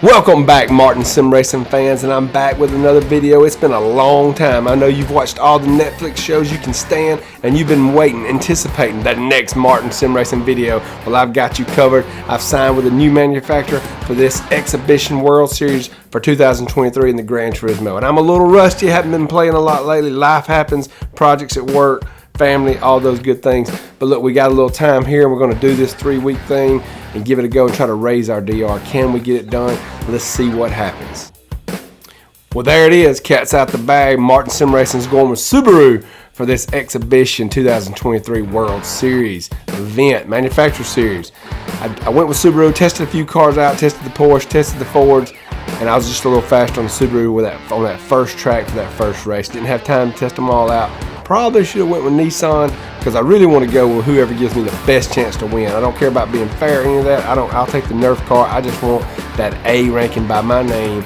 Welcome back, Martin Sim Racing fans, and I'm back with another video. It's been a long time. I know you've watched all the Netflix shows you can stand, and you've been waiting, anticipating that next Martin Sim Racing video. Well, I've got you covered. I've signed with a new manufacturer for this Exhibition World Series for 2023 in the Gran Turismo. And I'm a little rusty. I haven't been playing a lot lately. Life happens, projects at work, family, all those good things. But look, we got a little time here, and we're going to do this 3-week thing and give it a go and try to raise our DR. Can we get it done? Let's see what happens. Well, there it is. Cat's out the bag. Martin Sim Racing is going with Subaru for this Exhibition 2023 World Series event, manufacturer series. I went with Subaru, tested a few cars out, tested the Porsche, tested the Fords, and I was just a little faster on the Subaru with on that first track for that first race. Didn't have time to test them all out. Probably should have went with Nissan because I really want to go with whoever gives me the best chance to win. I don't care about being fair or any of that. I'll take the Nerf car. I just want that A ranking by my name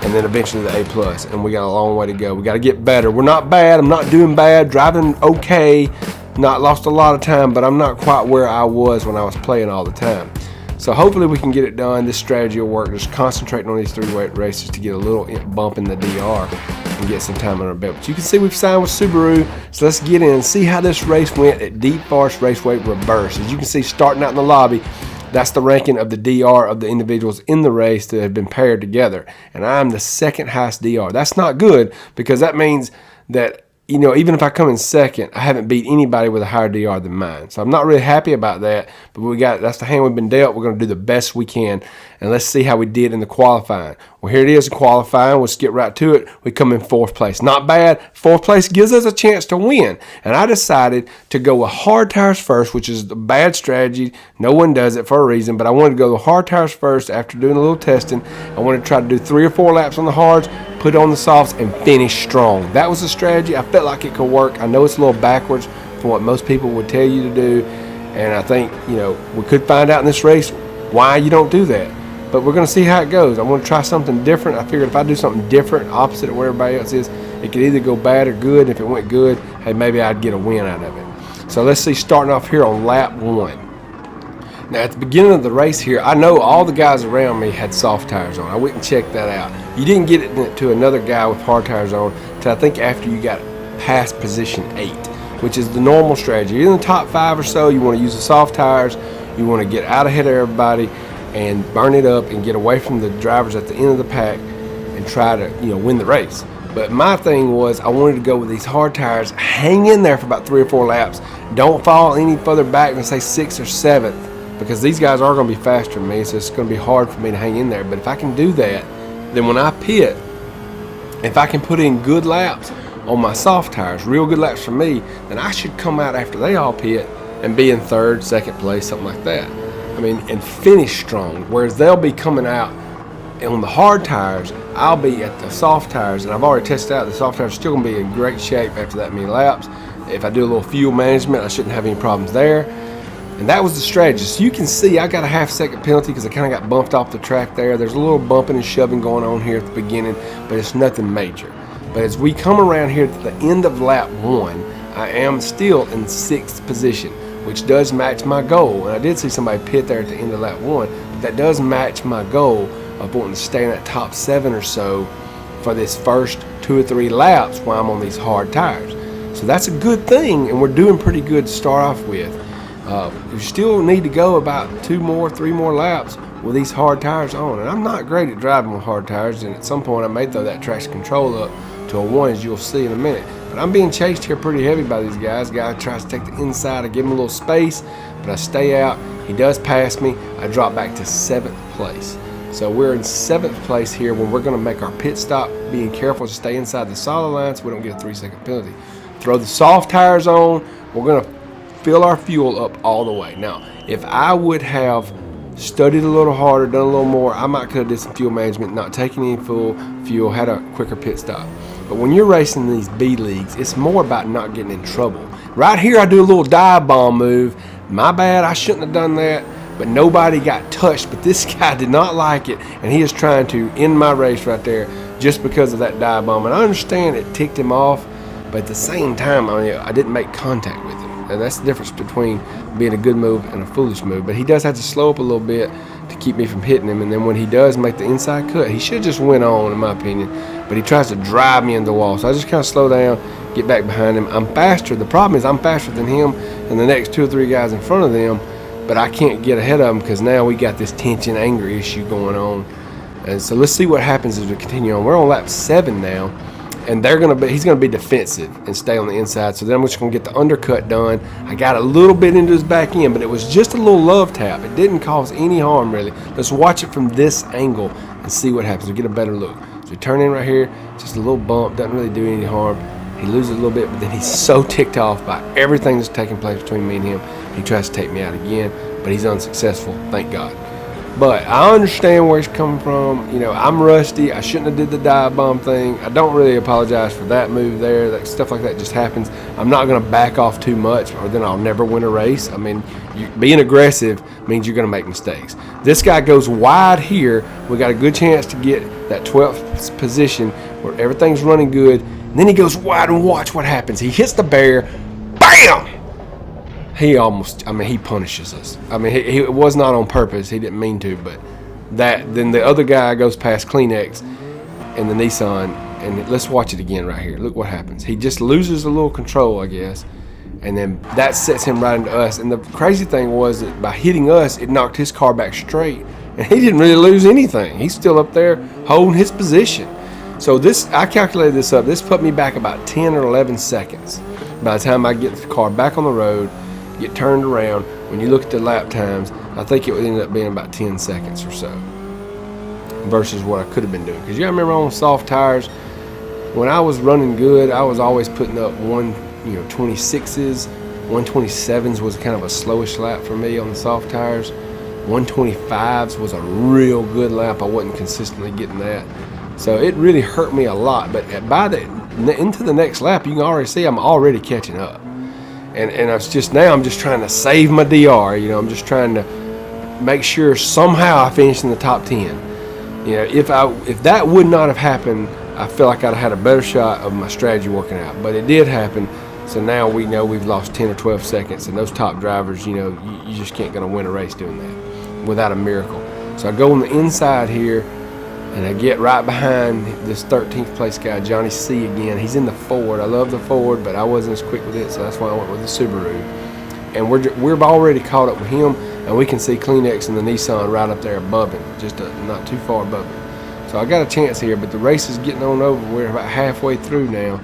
and then eventually the A+. And we got a long way to go. We got to get better. We're not bad. I'm not doing bad. Driving okay. Not lost a lot of time, but I'm not quite where I was when I was playing all the time. So hopefully we can get it done. This strategy will work. Just concentrating on these 3-weight races to get a little bump in the DR and get some time on our belt. But you can see we've signed with Subaru. So let's get in and see how this race went at Deep Forest Raceway Reverse. As you can see, starting out in the lobby, that's the ranking of the DR of the individuals in the race that have been paired together. And I'm the second highest DR. That's not good because that means that, you know, even if I come in second, I haven't beat anybody with a higher DR than mine. So I'm not really happy about that, but that's the hand we've been dealt. We're going to do the best we can, and let's see how we did in the qualifying. Well, here it is in qualifying. Let's get right to it. We come in 4th place. Not bad. 4th place gives us a chance to win, and I decided to go with hard tires first, which is a bad strategy. No one does it for a reason, but I wanted to go with hard tires first after doing a little testing. I wanted to try to do 3 or 4 laps on the hards, put on the softs, and finish strong. That was the strategy. I felt like it could work. I know it's a little backwards from what most people would tell you to do, and I think, you know, we could find out in this race why you don't do that. But we're going to see how it goes. I want to try something different. I figured if I do something different, opposite of where everybody else is, it could either go bad or good. If it went good, hey, maybe I'd get a win out of it. So let's see, starting off here on lap 1. Now, at the beginning of the race here, I know all the guys around me had soft tires on. I went and checked that out. You didn't get it to another guy with hard tires on until I think after you got past position 8, which is the normal strategy. You're in the top 5 or so, you want to use the soft tires. You want to get out ahead of everybody and burn it up and get away from the drivers at the end of the pack and try to, you know, win the race. But my thing was I wanted to go with these hard tires, hang in there for about 3 or 4 laps. Don't fall any further back than say 6th or 7th, because these guys are going to be faster than me, so it's going to be hard for me to hang in there. But if I can do that, then when I pit, if I can put in good laps on my soft tires, real good laps for me, then I should come out after they all pit and be in 3rd, 2nd place, something like that. I mean, and finish strong, whereas they'll be coming out on the hard tires. I'll be at the soft tires, and I've already tested out the soft tires are still going to be in great shape after that many laps. If I do a little fuel management, I shouldn't have any problems there. And that was the strategy. So you can see I got a half-second penalty because I kind of got bumped off the track there. There's a little bumping and shoving going on here at the beginning, but it's nothing major. But as we come around here to the end of lap 1, I am still in 6th position, which does match my goal. And I did see somebody pit there at the end of lap 1, but that does match my goal of wanting to stay in that top 7 or so for this first 2 or 3 laps while I'm on these hard tires. So that's a good thing, and we're doing pretty good to start off with. We still need to go about 2 more, 3 more laps with these hard tires on. And I'm not great at driving with hard tires, and at some point I may throw that traction control up to a 1, as you'll see in a minute. But I'm being chased here pretty heavy by these guys. Guy tries to take the inside. I give him a little space, but I stay out. He does pass me. I drop back to 7th place. So we're in 7th place here when we're going to make our pit stop, being careful to stay inside the solid line so we don't get a 3-second penalty. Throw the soft tires on. We're going to fill our fuel up all the way. Now, if I would have studied a little harder, done a little more, I might could have did some fuel management, not taking any full fuel, had a quicker pit stop. But when you're racing these B leagues, it's more about not getting in trouble. Right here, I do a little dive bomb move. My bad, I shouldn't have done that, but nobody got touched. But this guy did not like it, and he is trying to end my race right there just because of that dive bomb. And I understand it ticked him off, but at the same time, I didn't make contact with him. And that's the difference between being a good move and a foolish move. But he does have to slow up a little bit to keep me from hitting him. And then when he does make the inside cut, he should just went on, in my opinion. But he tries to drive me into the wall. So I just kind of slow down, get back behind him. I'm faster. The problem is I'm faster than him and the next 2 or 3 guys in front of them. But I can't get ahead of them because now we got this tension, anger issue going on. And so let's see what happens as we continue on. We're on lap 7 now. And he's gonna be defensive and stay on the inside. So then I'm just gonna get the undercut done. I got a little bit into his back end, but it was just a little love tap. It didn't cause any harm really. Let's watch it from this angle and see what happens. We get a better look. So we turn in right here, just a little bump, doesn't really do any harm. He loses a little bit, but then he's so ticked off by everything that's taking place between me and him. He tries to take me out again, but he's unsuccessful, thank God. But I understand where he's coming from. You know, I'm rusty. I shouldn't have did the dive bomb thing. I don't really apologize for that move there. That stuff like that just happens. I'm not going to back off too much, or then I'll never win a race. I mean, being aggressive means you're going to make mistakes. This guy goes wide here. We got a good chance to get that 12th position where everything's running good. And then he goes wide, and watch what happens. He hits the barrier. Bam! He punishes us. I mean, it was not on purpose. He didn't mean to, but then the other guy goes past Kleenex in the Nissan, and let's watch it again right here. Look what happens. He just loses a little control, I guess, and then that sets him right into us. And the crazy thing was that by hitting us, it knocked his car back straight, and he didn't really lose anything. He's still up there holding his position. So I calculated this up. This put me back about 10 or 11 seconds by the time I get the car back on the road, get turned around. When you look at the lap times, I think it would end up being about 10 seconds or so versus what I could have been doing. Because you gotta remember, on soft tires, when I was running good, I was always putting up 126s, 127s was kind of a slowish lap for me on the soft tires. 125s was a real good lap. I wasn't consistently getting that, so it really hurt me a lot. But into the next lap, you can already see I'm already catching up. And I'm just trying to save my DR. You know, I'm just trying to make sure somehow I finish in the top 10. You know, if that would not have happened, I feel like I'd have had a better shot of my strategy working out. But it did happen, so now we know we've lost 10 or 12 seconds. And those top drivers, you know, you just can't gonna win a race doing that without a miracle. So I go on the inside here, and I get right behind this 13th place guy, Johnny C again. He's in the Ford. I love the Ford, but I wasn't as quick with it, so that's why I went with the Subaru. And we're already caught up with him, and we can see Kleenex and the Nissan right up there above him, just not too far above him. So I got a chance here, but the race is getting on over. We're about halfway through now,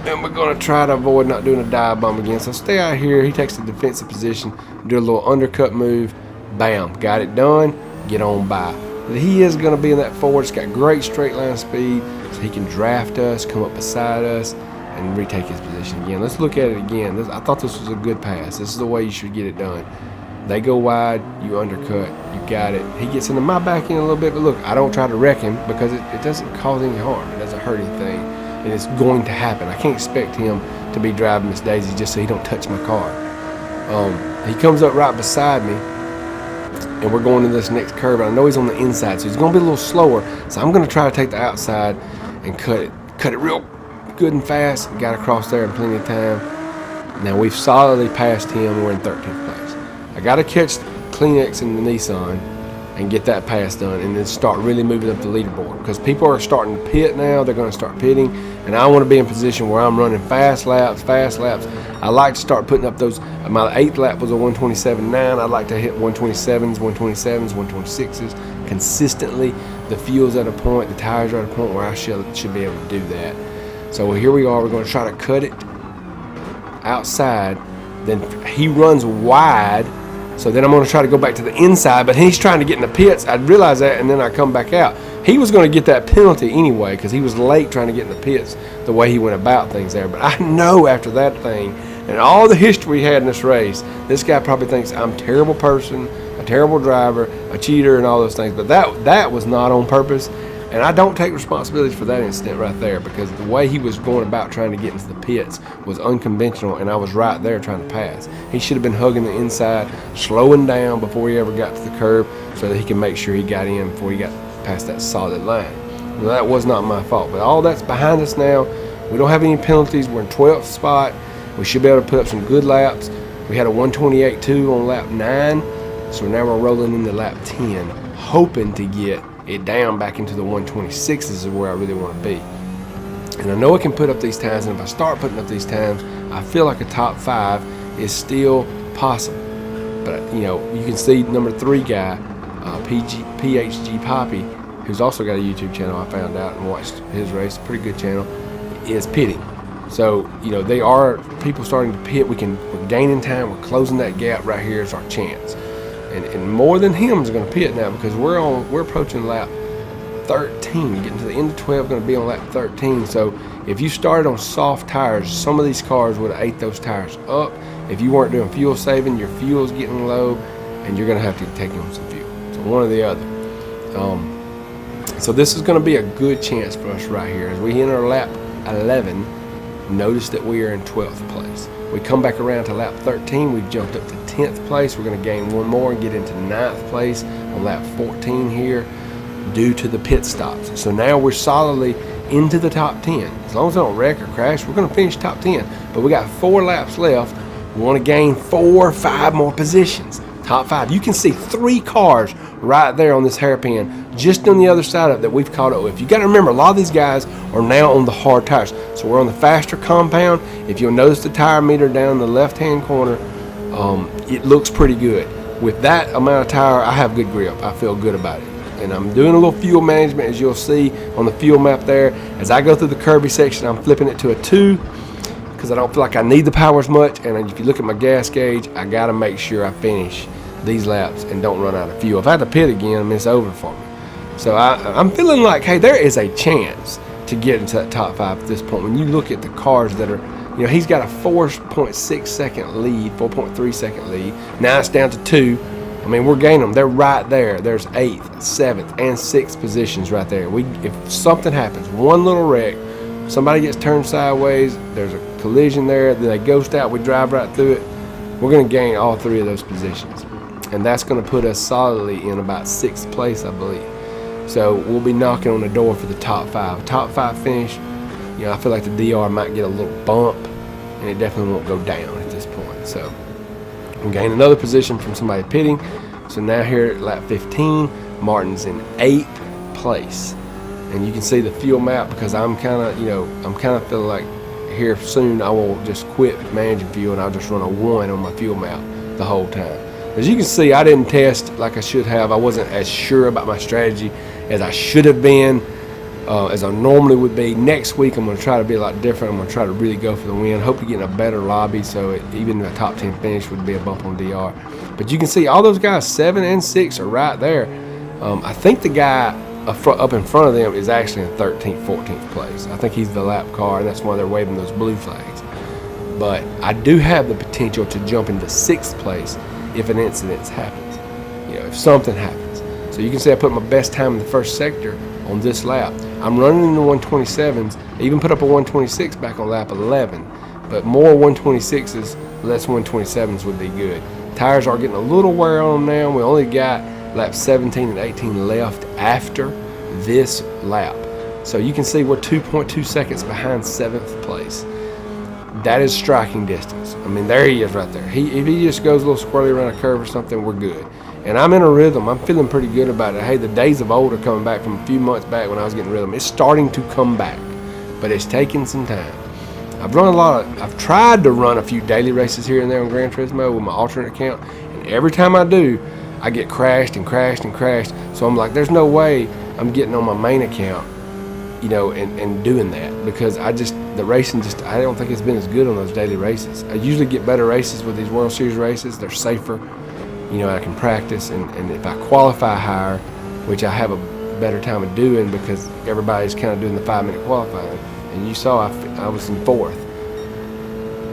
and we're going to try to avoid not doing a dive bomb again. So stay out here. He takes the defensive position, do a little undercut move. Bam, got it done. Get on by. But he is going to be in that Ford. It's got great straight line speed, so he can draft us, come up beside us, and retake his position again. Let's look at it again. I thought this was a good pass. This is the way you should get it done. They go wide, you undercut, you got it. He gets into my back end a little bit, but look, I don't try to wreck him because it doesn't cause any harm. It doesn't hurt anything, and it's going to happen. I can't expect him to be driving Miss Daisy just so he don't touch my car. He comes up right beside me, and we're going to this next curve, and I know he's on the inside, so he's going to be a little slower. So I'm going to try to take the outside and cut it real good and fast. Got across there in plenty of time. Now we've solidly passed him. We're in 13th place. I got to catch Kleenex in the Nissan and get that pass done, and then start really moving up the leaderboard, because people are starting to pit now. They're going to start pitting, and I want to be in position where I'm running fast laps. I like to start putting up those. My 8th lap was a 127.9. I'd like to hit 127s, 126s consistently. The fuel's at a point, the tires are at a point where I should be able to do that. So here we are. We're going to try to cut it outside. Then he runs wide. So then I'm going to try to go back to the inside, but he's trying to get in the pits. I'd realize that, and then I come back out. He was going to get that penalty anyway because he was late trying to get in the pits the way he went about things there. But I know after that thing and all the history we had in this race, this guy probably thinks I'm a terrible person, a terrible driver, a cheater, and all those things. But that was not on purpose. And I don't take responsibility for that incident right there, because the way he was going about trying to get into the pits was unconventional, and I was right there trying to pass. He should have been hugging the inside, slowing down before he ever got to the curb so that he can make sure he got in before he got past that solid line. Now, that was not my fault, but all that's behind us now. We don't have any penalties. We're in 12th spot. We should be able to put up some good laps. We had a 128.2 on lap 9, so now we're rolling into lap 10. hoping to get it down back into the 126s is where I really want to be. And I know I can put up these times, and if I start putting up these times, I feel like a top 5 is still possible. But you know, you can see number 3 guy, PHG Poppy, who's also got a YouTube channel. I found out and watched his race, pretty good channel, is pitting. So you know, they are people starting to pit. We're gaining time. We're closing that gap right here. Is our chance. And more than him is going to pit now, because we're approaching lap 13, getting to the end of 12, going to be on lap 13. So if you started on soft tires, some of these cars would have ate those tires up. If you weren't doing fuel saving, your fuel's getting low, and you're going to have to take on some fuel. So one or the other. So this is going to be a good chance for us right here as we enter lap 11. Notice that we are in 12th place. We come back around to lap 13, we've jumped up to 10th place. We're going to gain one more and get into 9th place on lap 14 here due to the pit stops. So now we're solidly into the top 10. As long as I don't wreck or crash, we're going to finish top 10. But we got 4 laps left. We want to gain 4 or 5 more positions. Top 5. You can see 3 cars right there on this hairpin just on the other side of it that we've caught up with. You got to remember, a lot of these guys are now on the hard tires. So we're on the faster compound. If you'll notice the tire meter down in the left hand corner, it looks pretty good. With that amount of tire, I have good grip. I feel good about it. And I'm doing a little fuel management, as you'll see on the fuel map there. As I go through the curvy section, I'm flipping it to a 2 because I don't feel like I need the power as much. And if you look at my gas gauge, I got to make sure I finish these laps and don't run out of fuel. If I have to pit again, I mean, it's over for me. So I'm feeling like, hey, there is a chance to get into that top 5 at this point. When you look at the cars that are, you know, he's got a 4.6 second lead, 4.3 second lead. Now it's down to 2. I mean, we're gaining them. They're right there. There's 8th, 7th, and 6th positions right there. If something happens, one little wreck, somebody gets turned sideways, there's a collision there, then they ghost out, we drive right through it, we're going to gain all 3 of those positions. And that's going to put us solidly in about 6th place, I believe. So we'll be knocking on the door for the top 5. Top 5 finish, you know, I feel like the DR might get a little bump, and it definitely won't go down at this point. So we'll gain another position from somebody pitting. So now here at lap 15, Martin's in 8th place. And you can see the fuel map, because I'm kind of feeling like here soon I will just quit managing fuel and I'll just run a 1 on my fuel map the whole time. As you can see, I didn't test like I should have. I wasn't as sure about my strategy as I should have been, as I normally would be. Next week, I'm going to try to be a lot different. I'm going to try to really go for the win. Hope to get in a better lobby, so even a top 10 finish would be a bump on DR. But you can see all those guys, 7 and 6, are right there. I think the guy up in front of them is actually in 13th, 14th place. I think he's the lap car, and that's why they're waving those blue flags. But I do have the potential to jump into 6th place if an incident happens, you know, if something happens. So you can see I put my best time in the first sector on this lap. I'm running in the 127s. I even put up a 126 back on lap 11, but more 126s, less 127s would be good. Tires are getting a little wear on them now. We only got lap 17 and 18 left after this lap. So you can see we're 2.2 seconds behind 7th place. That is striking distance. I mean, there he is right there. If he just goes a little squirrely around a curve or something, we're good. And I'm in a rhythm. I'm feeling pretty good about it. Hey, the days of old are coming back from a few months back when I was getting rhythm. It's starting to come back, but it's taking some time. I've tried to run a few daily races here and there on Gran Turismo with my alternate account, and every time I do, I get crashed and crashed and crashed. So I'm like, there's no way I'm getting on my main account, you know, and doing that, because the racing I don't think it's been as good on those daily races. I usually get better races with these World Series races. They're safer, you know, I can practice, and if I qualify higher, which I have a better time of doing because everybody's kind of doing the 5-minute qualifying, and you saw I was in 4th.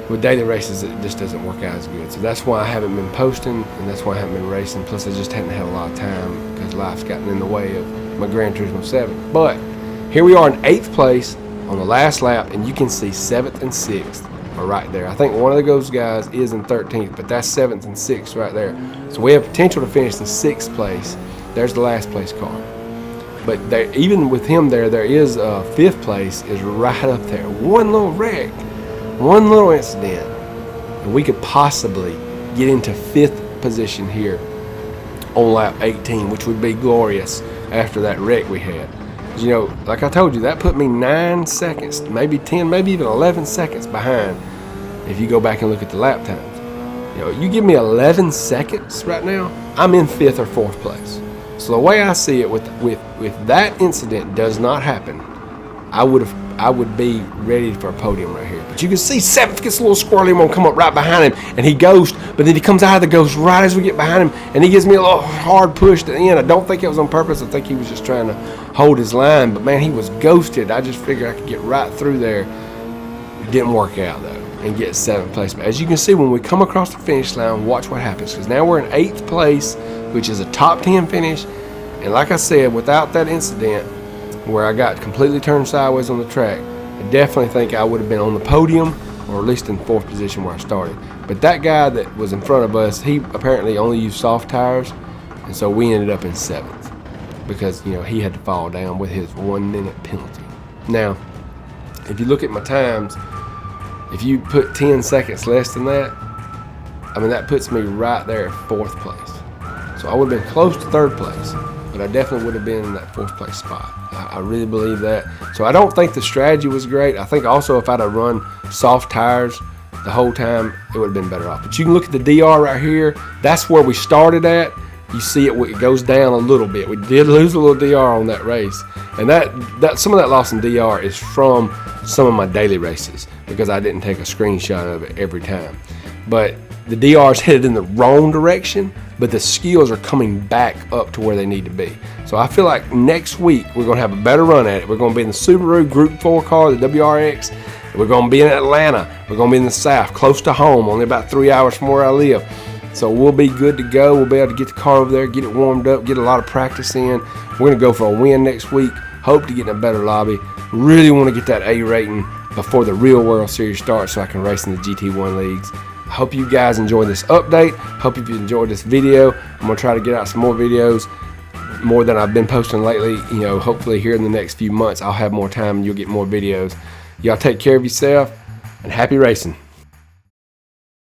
With daily races, it just doesn't work out as good. So that's why I haven't been posting, and that's why I haven't been racing. Plus, I just hadn't had a lot of time because life's gotten in the way of my Gran Turismo 7. But here we are in 8th place on the last lap, and you can see 7th and 6th are right there. I think one of those guys is in 13th, but that's 7th and 6th right there. So we have potential to finish in 6th place. There's the last place car. But there, even with him there is 5th place is right up there. One little wreck, one little incident, and we could possibly get into 5th position here on lap 18, which would be glorious after that wreck we had. You know, like I told you, that put me 9 seconds, maybe 10, maybe even 11 seconds behind if you go back and look at the lap times. You know, you give me 11 seconds right now, I'm in 5th or 4th place. So the way I see it, with that incident does not happen, I would be ready for a podium right here. But you can see 7th gets a little squirrely. I'm gonna come up right behind him, and he ghosts, but then he comes out of the ghost right as we get behind him, and he gives me a little hard push to the end. I don't think it was on purpose. I think he was just trying to hold his line, but man, he was ghosted. I just figured I could get right through there. It didn't work out though, and get 7th place. But as you can see, when we come across the finish line, watch what happens, because now we're in 8th place, which is a top 10 finish. And like I said, without that incident where I got completely turned sideways on the track, I definitely think I would have been on the podium, or at least in 4th position where I started. But that guy that was in front of us, he apparently only used soft tires, and so we ended up in 7th because, you know, he had to fall down with his 1 minute penalty. Now, if you look at my times, if you put 10 seconds less than that, I mean, that puts me right there at 4th place. So I would have been close to 3rd place, but I definitely would have been in that 4th place spot. I really believe that. So I don't think the strategy was great. I think also if I'd have run soft tires the whole time, it would have been better off. But you can look at the DR right here. That's where we started at. You see it goes down a little bit. We did lose a little DR on that race. And that some of that loss in DR is from some of my daily races, because I didn't take a screenshot of it every time. But the DR is headed in the wrong direction, but the skills are coming back up to where they need to be. So I feel like next week we're going to have a better run at it. We're going to be in the Subaru Group 4 car, the WRX. We're going to be in Atlanta. We're going to be in the South, close to home, only about 3 hours from where I live. So we'll be good to go. We'll be able to get the car over there, get it warmed up, get a lot of practice in. We're going to go for a win next week. Hope to get in a better lobby. Really want to get that A rating before the real World Series starts so I can race in the GT1 leagues. I hope you guys enjoyed this update. Hope if you enjoyed this video. I'm going to try to get out some more videos, more than I've been posting lately. You know, hopefully here in the next few months I'll have more time and you'll get more videos. Y'all take care of yourself and happy racing.